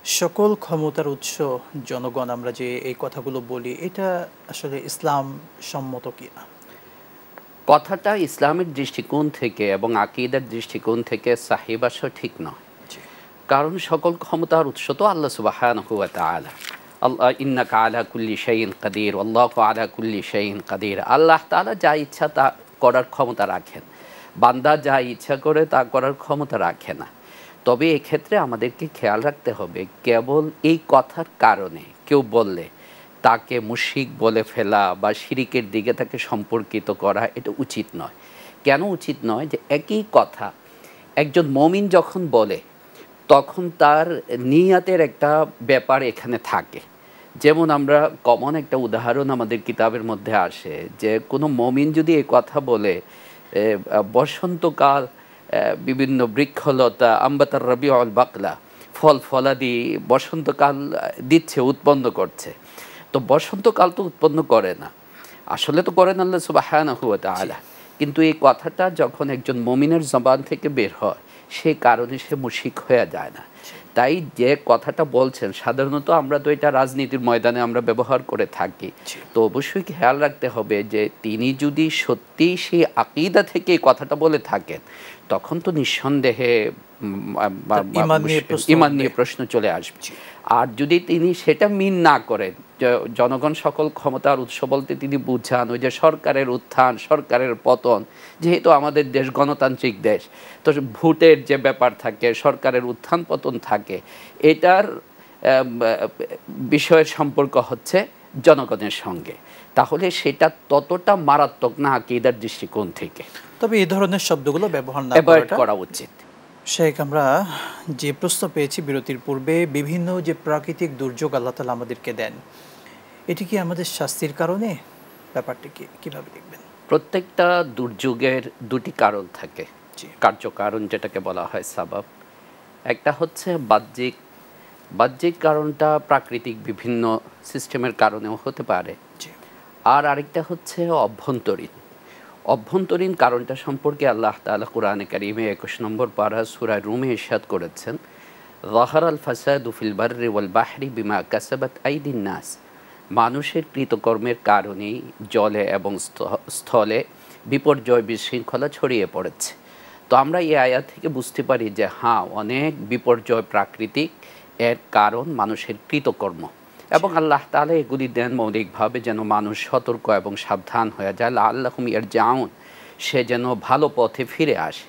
সকল ক্ষমতার উৎস জনগণ, আমরা যে এই কথাগুলো বলি, এটা আসলে ইসলাম সম্মত কিনা? কথাটা ইসলামের দৃষ্টিকোণ থেকে এবং আকীদার দৃষ্টিকোণ থেকে সাহিহ বা সঠিক নয়। জি। কারণ সকল ক্ষমতার উৎস তো আল্লাহ সুবহানাহু ওয়া তাআলা। আল্লাহ ইন্নাকা আলা কুল্লি শাইইন কাদির ওয়াল্লাহু আলা কুল্লি শাইইন কাদির। আল্লাহ তাআলা যা ইচ্ছা তা করার ক্ষমতা রাখেন। বান্দা যা ইচ্ছা করে তা করার ক্ষমতা রাখে না। তবে এক্ষেত্রে আমাদেরকে খেয়াল রাখতে হবে, কেবল এই কথার কারণে কেউ বললে তাকে মুশরিক বলে ফেলা বা শিরিকের দিকে তাকে সম্পর্কিত করা এটা উচিত নয়। কেন উচিত নয়? যে একই কথা একজন মুমিন যখন বলে তখন তার নিয়াতের একটা ব্যাপার এখানে থাকে। যেমন আমরা কমন একটা উদাহরণ আমাদের কিতাবের মধ্যে আসে যে কোনো মুমিন যদি এই কথা বলে বসন্তকাল বিভিন্ন বৃক্ষলতা আম্বাতার রবিউল বাকলা ফল ফলাদি বসন্তকাল দিচ্ছে, উৎপন্ন করছে। তো বসন্তকাল তো উৎপন্ন করে না, আসলে তো করেন আল্লাহ সুবহানাহু ওয়া তাআলা। কিন্তু এই কথাটা যখন একজন মুমিনের জবান থেকে বের হয় সে কারণে সে মুশরিক হয়ে যায় না। তাই যে কথাটা বলছেন, সাধারণত আমরা তো এটা রাজনীতির ময়দানে আমরা ব্যবহার করে থাকি। তো অবশ্যই খেয়াল রাখতে হবে যে তিনি যদি সত্যিই সেই আকীদা থেকে এই কথাটা বলে থাকেন তখন তো নিঃসন্দেহে ঈমান নিয়ে প্রশ্ন চলে আসবে। আর যদি তিনি সেটা মিন না করেন, জনগণ সকল ক্ষমতার উৎস বলতে তিনি বুঝান ওই যে সরকারের উত্থান সরকারের পতন, যেহেতু আমাদের দেশ গণতান্ত্রিক দেশ, তো ভোটের যে ব্যাপার থাকে, সরকারের উত্থান পতন থাকে, এটার বিষয়ের সম্পর্ক হচ্ছে জনগণের সঙ্গে, তাহলে সেটা ততটা মারাত্মক না আকীদার দৃষ্টিকোণ থেকে। তবে এই ধরনের শব্দগুলো ব্যবহার না করা উচিত। শেখ, আমরা যে প্রশ্ন পেয়েছি বিরতির পূর্বে, বিভিন্ন যে প্রাকৃতিক দুর্যোগ আল্লাহ তাআলা আমাদেরকে দেন, এটি কি আমাদের শাস্তির কারণে? ব্যাপারটি কিভাবে দেখবেন? প্রত্যেকটা দুর্যোগের দুটি কারণ থাকে, কার্যকারণ যেটাকে বলা হয় সাবাব। একটা হচ্ছে বাহ্যিক কারণটা প্রাকৃতিক বিভিন্ন সিস্টেমের কারণেও হতে পারে। আর আরেকটা হচ্ছে অভ্যন্তরীণ কারণটা সম্পর্কে আল্লাহ তাআলা কোরআনে কারিমে 21 নম্বর পারা সূরা রুমে ইরশাদ করেছেন, যাহারাল ফাসাদু ফিল বাররি ওয়াল বাহরি বিমা কাসাবাত আইদিন নাস। মানুষের কৃতকর্মের কারণেই জলে এবং স্থলে বিপর্যয় বিশৃঙ্খলা ছড়িয়ে পড়েছে। তো আমরা এই আয়াত থেকে বুঝতে পারি যে হ্যাঁ, অনেক বিপর্যয় প্রাকৃতিক, এর কারণ মানুষের কৃতকর্ম, এবং আল্লাহ তাআলা এগুলি দেন মৌলিকভাবে যেন মানুষ সতর্ক এবং সাবধান হয়ে যায়, লাআল্লাহুম ইয়ারজিউন, সে যেন ভালো পথে ফিরে আসে।